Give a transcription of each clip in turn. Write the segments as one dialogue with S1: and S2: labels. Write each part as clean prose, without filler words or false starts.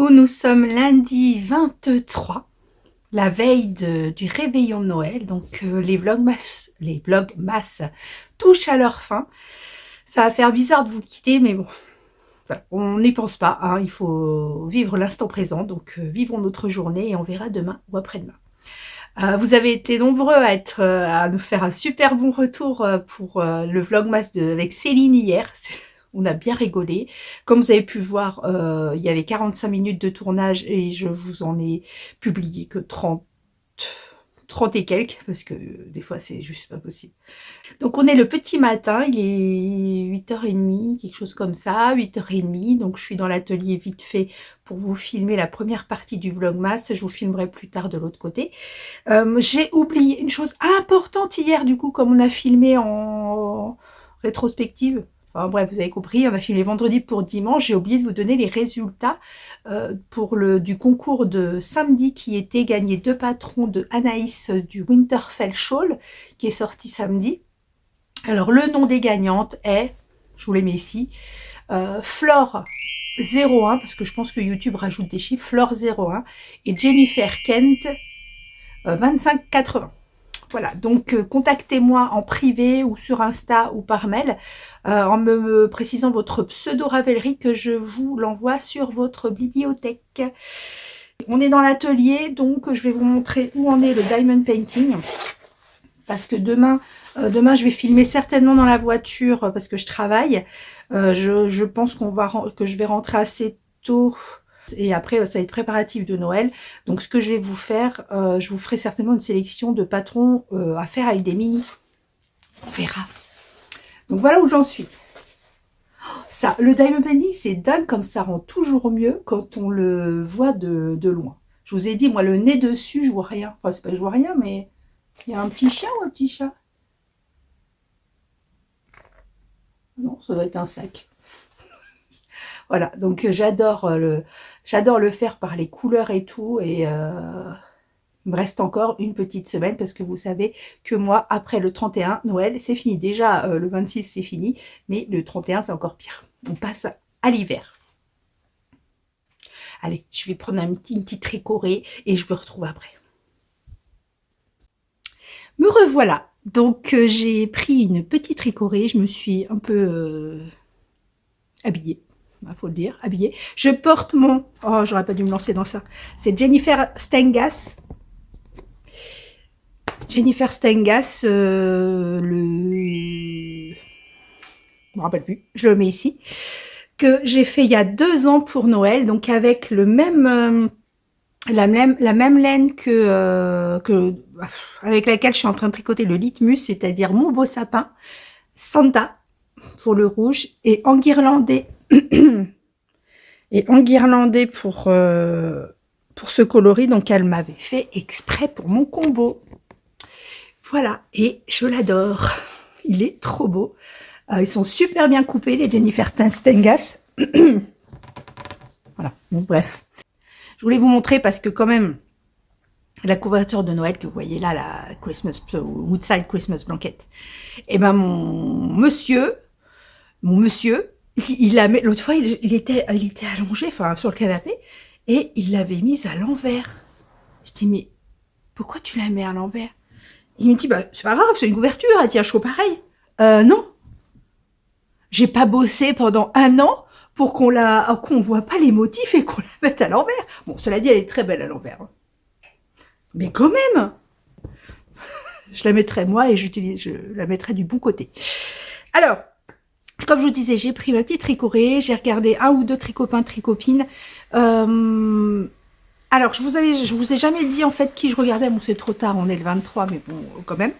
S1: Coucou, nous sommes lundi 23, la veille du réveillon de Noël, donc les vlogmas touchent à leur fin. Ça va faire bizarre de vous quitter, mais bon, voilà, on n'y pense pas, hein, il faut vivre l'instant présent, donc vivons notre journée et on verra demain ou après-demain. Vous avez été nombreux à nous faire un super bon retour pour le vlogmas avec Céline hier. On a bien rigolé. Comme vous avez pu voir, il y avait 45 minutes de tournage et je vous en ai publié que 30 et quelques, parce que des fois c'est juste pas possible. Donc on est le petit matin, il est 8h30, quelque chose comme ça, 8h30, donc je suis dans l'atelier vite fait pour vous filmer la première partie du vlogmas, je vous filmerai plus tard de l'autre côté. J'ai oublié une chose importante hier, du coup, comme on a filmé en rétrospective. Enfin bref, vous avez compris, on a filmé vendredi pour dimanche. J'ai oublié de vous donner les résultats du concours de samedi qui était gagné 2 patrons de Anaïs du Winterfell Shawl qui est sorti samedi. Alors le nom des gagnantes est, je vous les mets ici, Flore 01, parce que je pense que YouTube rajoute des chiffres, Flore 01 et Jennifer Kent 2580. Voilà, donc contactez-moi en privé ou sur Insta ou par mail en me précisant votre pseudo Ravelry que je vous l'envoie sur votre bibliothèque. On est dans l'atelier, donc je vais vous montrer où en est le diamond painting. Parce que demain je vais filmer certainement dans la voiture parce que je travaille. Je pense que je vais rentrer assez tôt. Et après, ça va être préparatif de Noël. Donc, ce que je vais vous faire, je vous ferai certainement une sélection de patrons à faire avec des mini. On verra. Donc, voilà où j'en suis. Ça, le diamond painting, c'est dingue comme ça rend toujours mieux quand on le voit de loin. Je vous ai dit, moi, le nez dessus, je vois rien. Enfin, c'est pas que je vois rien, mais il y a un petit chien ou un petit chat? Non, ça doit être un sac. Voilà, donc j'adore le faire par les couleurs et tout, et il me reste encore une petite semaine parce que vous savez que moi, après le 31, Noël, c'est fini. Déjà, le 26, c'est fini, mais le 31, c'est encore pire. On passe à l'hiver. Allez, je vais prendre une petite tricorée et je vous retrouve après. Me revoilà. Donc, j'ai pris une petite tricorée, je me suis un peu habillée. Il faut le dire, habillée. Je porte mon... Oh, j'aurais pas dû me lancer dans ça. C'est Jennifer Stengas. Jennifer Stengas, je me rappelle plus, je le mets ici, que j'ai fait il y a 2 ans pour Noël, donc avec le même... la même laine avec laquelle je suis en train de tricoter le Litmus, c'est-à-dire mon beau sapin, Santa, pour le rouge, et enguirlandé... pour ce coloris, donc elle m'avait fait exprès pour mon combo. Voilà, et je l'adore. Il est trop beau. Ils sont super bien coupés, les Jennifer Stengas. Voilà, bon, bref. Je voulais vous montrer parce que quand même, la couverture de Noël que vous voyez là, la Woodside Christmas Blanket, et ben mon monsieur, il l'a mis, l'autre fois, il était allongé, enfin, sur le canapé, et il l'avait mise à l'envers. Je dis, mais pourquoi tu la mets à l'envers? Il me dit, bah, c'est pas grave, c'est une couverture, elle tient chaud pareil. Non. J'ai pas bossé pendant 1 an pour qu'on voit pas les motifs et qu'on la mette à l'envers. Bon, cela dit, elle est très belle à l'envers. Mais quand même! Je la mettrai, moi, et je la mettrai du bon côté. Alors, comme je vous disais, j'ai pris ma petite tricorée, j'ai regardé 1 ou 2 tricopains, tricopines. Alors, je vous ai jamais dit en fait qui je regardais. Bon, c'est trop tard, on est le 23, mais bon, quand même.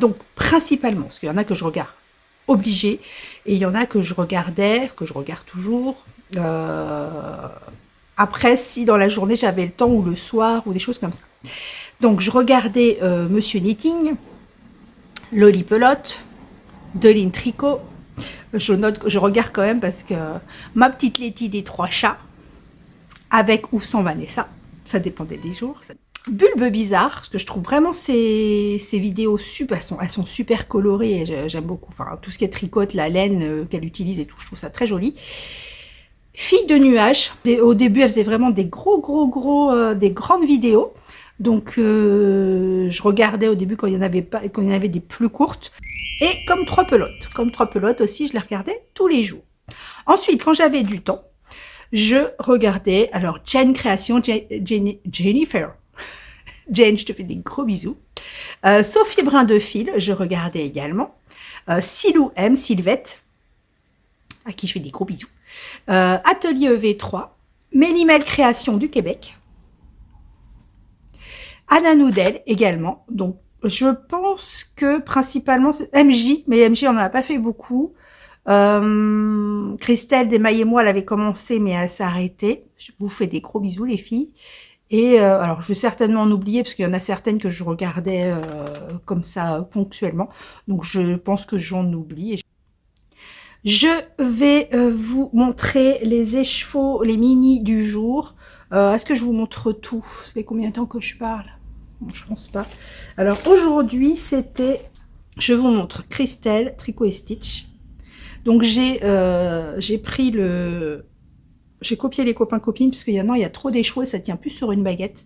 S1: Donc, principalement, parce qu'il y en a que je regarde obligé, et il y en a que je regardais, que je regarde toujours. Après, si dans la journée j'avais le temps, ou le soir, ou des choses comme ça. Donc, je regardais Monsieur Knitting, Loli Pelote, Deline Tricot. Je regarde quand même parce que ma petite Letty des 3 chats, avec ou sans Vanessa, ça dépendait des jours. Bulbe Bizarre, parce que je trouve vraiment ces vidéos super, elles sont super colorées et j'aime beaucoup. Enfin, tout ce qui est tricote, la laine qu'elle utilise et tout, je trouve ça très joli. Fille de nuages. Au début, elle faisait vraiment des des grandes vidéos. Donc, je regardais au début quand il y en avait pas, quand il y en avait des plus courtes. Et comme trois pelotes aussi, je les regardais tous les jours. Ensuite, quand j'avais du temps, je regardais, alors, Jen Création, Jennifer. Jen, je te fais des gros bisous. Sophie Brin de Fil, je regardais également. Silou M, Sylvette, à qui je fais des gros bisous. Atelier EV3, Mélimel Création du Québec, Anna Noudel également. Donc, je pense que principalement c'est MJ, mais MJ on n'en a pas fait beaucoup. Christelle Desmailles-moi, elle avait commencé, mais elle s'est arrêtée. Je vous fais des gros bisous, les filles. Et alors, je vais certainement en oublier, parce qu'il y en a certaines que je regardais comme ça ponctuellement. Donc, je pense que j'en oublie. Je vais vous montrer les écheveaux, les mini du jour. Est-ce que je vous montre tout? Ça fait combien de temps que je parle? Bon, je pense pas. Alors aujourd'hui, c'était... Je vous montre Christelle, Tricot et Stitch. Donc j'ai pris le... J'ai copié les copains-copines, parce qu'il y en a, il y a trop d'écheveaux et ça tient plus sur une baguette.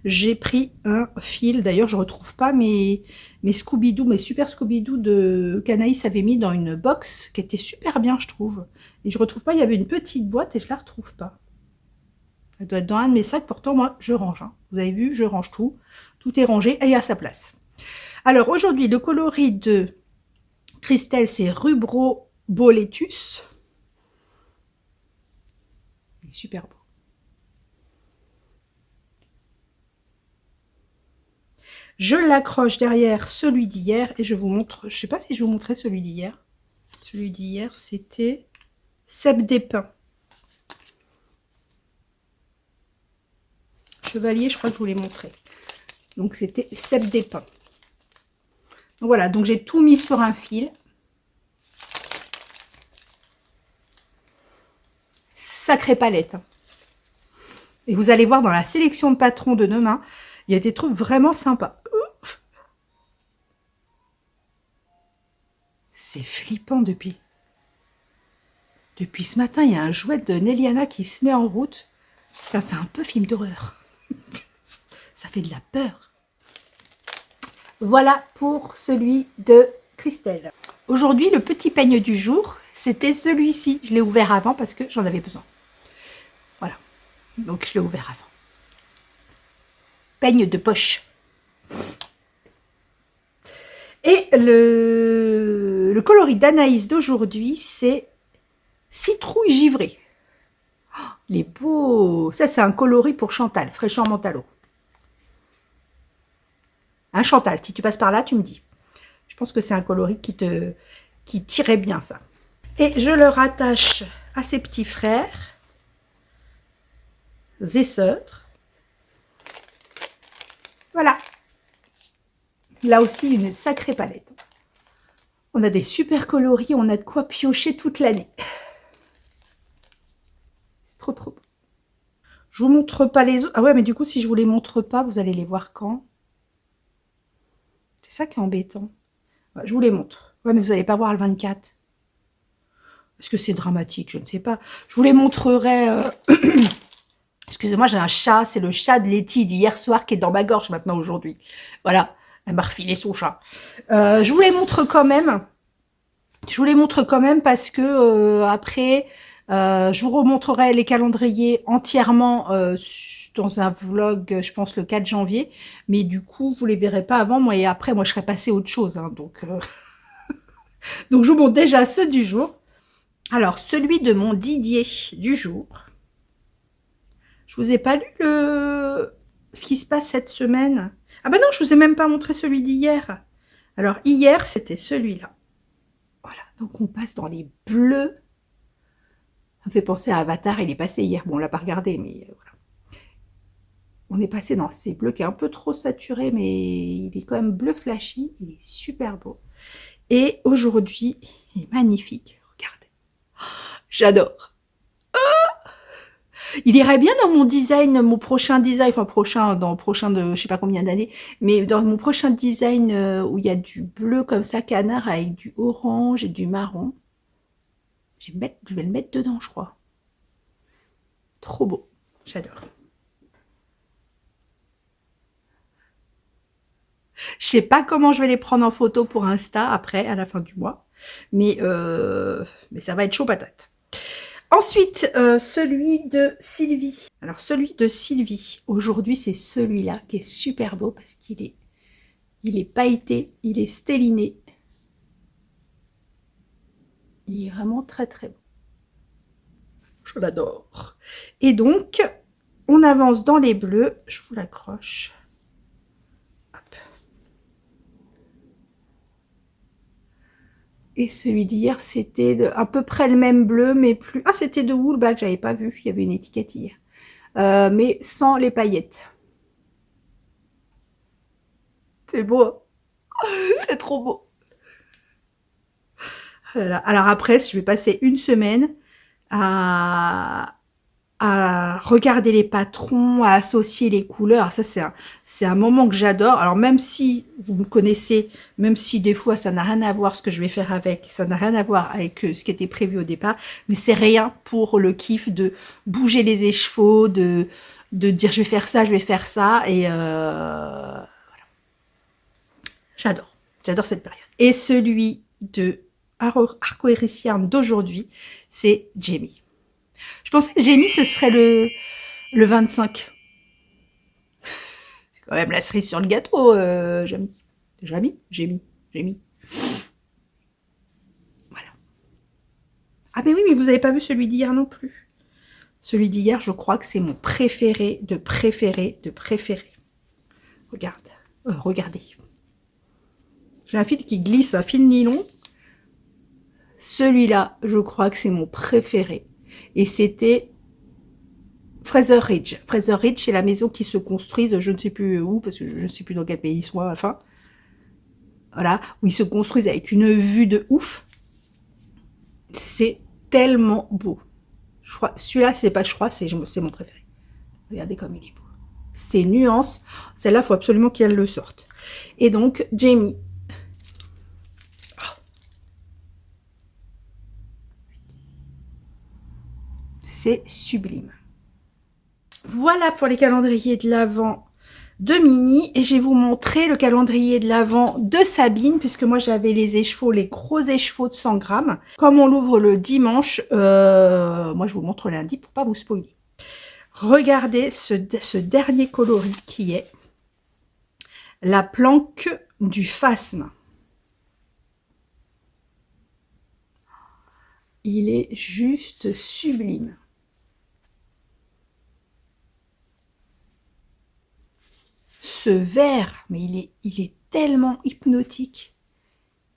S1: J'ai pris un fil, d'ailleurs je retrouve pas mes Scooby-Doo, mes super Scooby-Doo de qu'Anaïs avait mis dans une box, qui était super bien je trouve. Et je retrouve pas, il y avait une petite boîte et je la retrouve pas. Elle doit être dans un de mes sacs, pourtant moi je range. Hein. Vous avez vu, je range tout. Tout est rangé et à sa place. Alors aujourd'hui, le coloris de Christelle, c'est Rubro Boletus. Il est super beau. Je l'accroche derrière celui d'hier et je vous montre, je sais pas si je vous montrais celui d'hier. Celui d'hier, c'était Cèpe des Pins. Chevalier, je crois que je vous l'ai montré. Donc c'était Cèpe des Pins. Donc voilà, donc j'ai tout mis sur un fil. Sacrée palette. Et vous allez voir dans la sélection de patrons de demain, il y a des trucs vraiment sympas. C'est flippant depuis ce matin. Il y a un jouet de Neliana qui se met en route. Ça fait un peu film d'horreur. Ça fait de la peur. Voilà pour celui de Christelle. Aujourd'hui, le petit peigne du jour, c'était celui-ci. Je l'ai ouvert avant parce que j'en avais besoin. Voilà. Donc, je l'ai ouvert avant. Peigne de poche. Et le coloris d'Anaïs d'aujourd'hui, c'est Citrouille givrée. Oh, il est beau. Ça, c'est un coloris pour Chantal, fraîcheur Mentalo. Hein, Chantal, si tu passes par là, tu me dis. Je pense que c'est un coloris qui tirait bien, ça. Et je le rattache à ses petits frères et sœurs. Voilà. Là aussi, une sacrée palette. On a des super coloris, on a de quoi piocher toute l'année. C'est trop, trop beau. Je vous montre pas les autres. Ah ouais, mais du coup, si je vous les montre pas, vous allez les voir quand? C'est ça qui est embêtant. Ouais, je vous les montre. Ouais, mais vous n'allez pas voir le 24. Est-ce que c'est dramatique? Je ne sais pas. Je vous les montrerai... Excusez-moi, j'ai un chat. C'est le chat de Letty d'hier soir qui est dans ma gorge maintenant aujourd'hui. Voilà. Elle m'a refilé son chat. Je vous les montre quand même. Je vous les montre quand même parce que après, je vous remontrerai les calendriers entièrement dans un vlog, je pense le 4 janvier. Mais du coup, vous les verrez pas avant. Moi et après, moi je serais passée à autre chose. Hein, donc, donc je vous montre déjà ceux du jour. Alors, celui de mon Didier du jour. Je vous ai pas lu ce qui se passe cette semaine. Ah bah non, je vous ai même pas montré celui d'hier. Alors, hier, c'était celui-là. Voilà, donc on passe dans les bleus. Ça me fait penser à Avatar, il est passé hier. Bon, on l'a pas regardé, mais voilà. On est passé dans ces bleus qui est un peu trop saturé, mais il est quand même bleu flashy. Il est super beau. Et aujourd'hui, il est magnifique. Regardez. Oh, j'adore. Il irait bien dans mon design, mon prochain design, enfin dans le prochain de je sais pas combien d'années, mais dans mon prochain design où il y a du bleu comme ça, canard, avec du orange et du marron. Je vais le mettre dedans, je crois. Trop beau. J'adore. Je sais pas comment je vais les prendre en photo pour Insta après, à la fin du mois. Mais ça va être chaud patate. Ensuite, celui de Sylvie. Alors, celui de Sylvie, aujourd'hui, c'est celui-là qui est super beau parce qu'il est pailleté, il est stelliné. Il est vraiment très très beau. Je l'adore. Et donc, on avance dans les bleus. Je vous l'accroche. Et celui d'hier, c'était à peu près le même bleu, mais plus... Ah, c'était de Woolback, j'avais pas vu, il y avait une étiquette hier. Mais sans les paillettes. C'est beau, hein. C'est trop beau. Voilà. Alors après, je vais passer une semaine à regarder les patrons, à associer les couleurs. Ça, c'est un moment que j'adore. Alors même si vous me connaissez, même si des fois ça n'a rien à voir ce que je vais faire avec, ça n'a rien à voir avec ce qui était prévu au départ, mais c'est rien pour le kiff de bouger les écheveaux, de dire je vais faire ça, et voilà. J'adore cette période. Et celui de Arco-Iris d'aujourd'hui, c'est Jamie. Je pensais que Jamie, ce serait le 25. C'est quand même la cerise sur le gâteau, Jamie. Voilà. Ah mais oui, mais vous n'avez pas vu celui d'hier non plus. Celui d'hier, je crois que c'est mon préféré de préféré. Regardez. J'ai un fil qui glisse, un fil nylon. Celui-là, je crois que c'est mon préféré. Et c'était Fraser Ridge. Fraser Ridge, c'est la maison qui se construise, je ne sais plus où, parce que je ne sais plus dans quel pays ils sont à la fin. Voilà, où ils se construisent avec une vue de ouf. C'est tellement beau. Je crois, celui-là, c'est mon préféré. Regardez comme il est beau. Ces nuances, celle-là, il faut absolument qu'elle le sorte. Et donc, Jamie. C'est sublime. Voilà pour les calendriers de l'Avent de Mini, et je vais vous montrer le calendrier de l'Avent de Sabine, puisque moi j'avais les gros écheveaux de 100 grammes. Comme on l'ouvre le dimanche, moi je vous montre lundi pour pas vous spoiler. Regardez ce dernier coloris qui est la planque du phasme. Il est juste sublime. Ce vert, mais il est tellement hypnotique.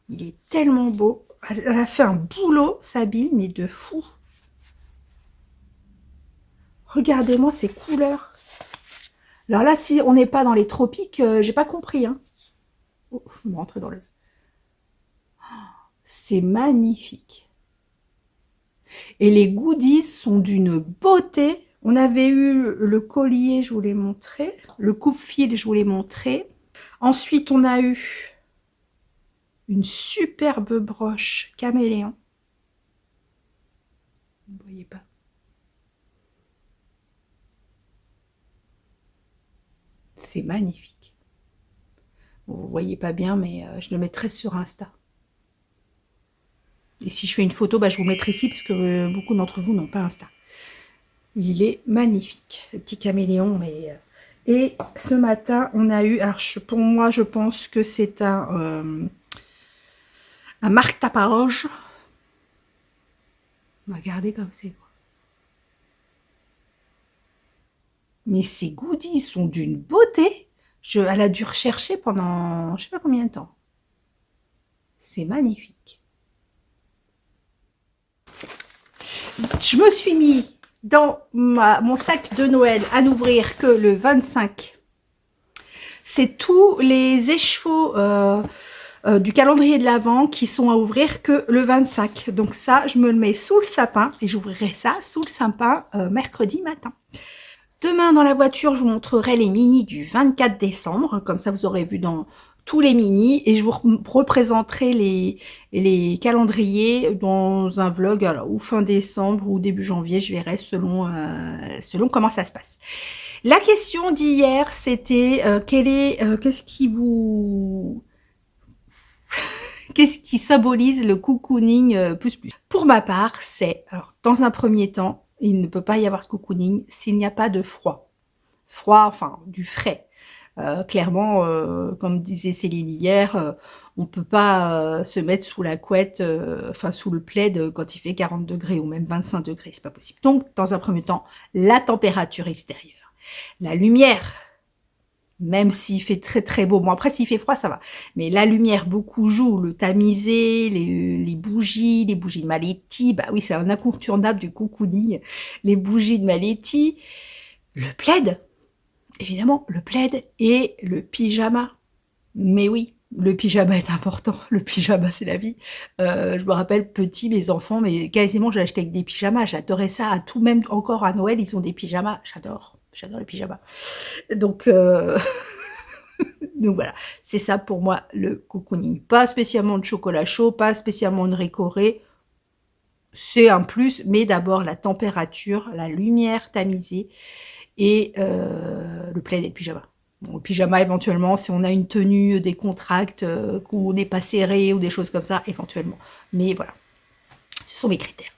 S1: Il est tellement beau. Elle a fait un boulot, Sabine, mais de fou. Regardez-moi ces couleurs. Alors là, si on n'est pas dans les tropiques, j'ai pas compris. Hein. Oh, je vais rentrer dans le... C'est magnifique. Et les goodies sont d'une beauté. On avait eu le collier, je vous l'ai montré. Le coupe-fil, je vous l'ai montré. Ensuite, on a eu une superbe broche caméléon. Vous ne voyez pas. C'est magnifique. Bon, vous ne voyez pas bien, mais je le mettrai sur Insta. Et si je fais une photo, je vous mettrai ici, parce que beaucoup d'entre vous n'ont pas Insta. Il est magnifique, le petit caméléon. Mais et ce matin, on a eu... Alors, pour moi, je pense que c'est un marque-tapage. Regardez comme c'est beau. Mais ces goodies sont d'une beauté. Elle a dû rechercher pendant je sais pas combien de temps. C'est magnifique. Je me suis mis dans mon sac de Noël à n'ouvrir que le 25. C'est tous les écheveaux du calendrier de l'Avent qui sont à ouvrir que le 25. Donc ça, je me le mets sous le sapin et j'ouvrirai ça sous le sapin mercredi matin. Demain, dans la voiture, je vous montrerai les mini du 24 décembre. Comme ça, vous aurez vu dans tous les mini et je vous représenterai les calendriers dans un vlog, alors, ou fin décembre ou début janvier, je verrai selon comment ça se passe. La question d'hier, c'était qu'est-ce qui symbolise le cocooning plus plus. Pour ma part, c'est, alors, dans un premier temps, il ne peut pas y avoir de cocooning s'il n'y a pas de froid. Froid, enfin, du frais. Clairement, comme disait Céline hier, on peut pas se mettre sous la couette, enfin sous le plaid quand il fait 40 degrés ou même 25 degrés, c'est pas possible. Donc, dans un premier temps, la température extérieure. La lumière, même s'il fait très très beau, bon après s'il fait froid ça va, mais la lumière beaucoup joue, le tamisé, les bougies de Maletti, bah oui c'est un incontournable du cocooning, les bougies de Maletti, le plaid, évidemment le plaid et le pyjama, mais oui, le pyjama est important, le pyjama c'est la vie. Je me rappelle petit, mes enfants, mais quasiment j'ai acheté avec des pyjamas, j'adorais ça, à tout, même encore à Noël ils ont des pyjamas, j'adore les pyjamas. Donc, donc voilà, c'est ça pour moi le cocooning. Pas spécialement de chocolat chaud, pas spécialement de récoré, c'est un plus, mais d'abord la température, la lumière tamisée et le plaid et le pyjama. Bon, le pyjama éventuellement, si on a une tenue décontracte, qu'on n'est pas serré ou des choses comme ça, éventuellement. Mais voilà, ce sont mes critères.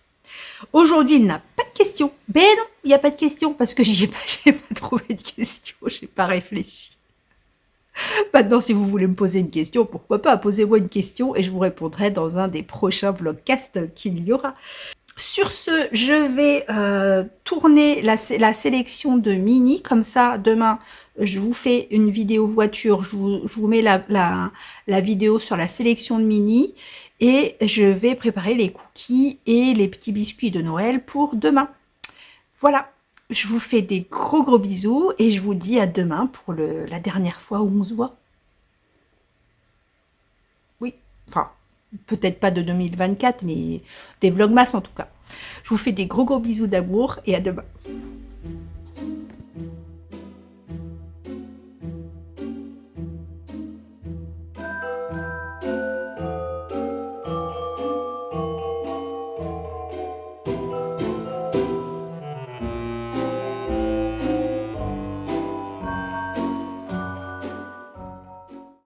S1: Aujourd'hui, il n'y a pas de questions. Ben non, il n'y a pas de questions parce que j'ai pas trouvé de questions, j'ai pas réfléchi. Maintenant, si vous voulez me poser une question, pourquoi pas, posez-moi une question et je vous répondrai dans un des prochains vlogcasts qu'il y aura. Sur ce, je vais tourner la sélection de mini, comme ça, demain, je vous fais une vidéo voiture, je vous mets la vidéo sur la sélection de mini, et je vais préparer les cookies et les petits biscuits de Noël pour demain. Voilà, je vous fais des gros bisous, et je vous dis à demain pour la dernière fois où on se voit. Oui, enfin, peut-être pas de 2024, mais des vlogmas en tout cas. Je vous fais des gros bisous d'amour et à demain.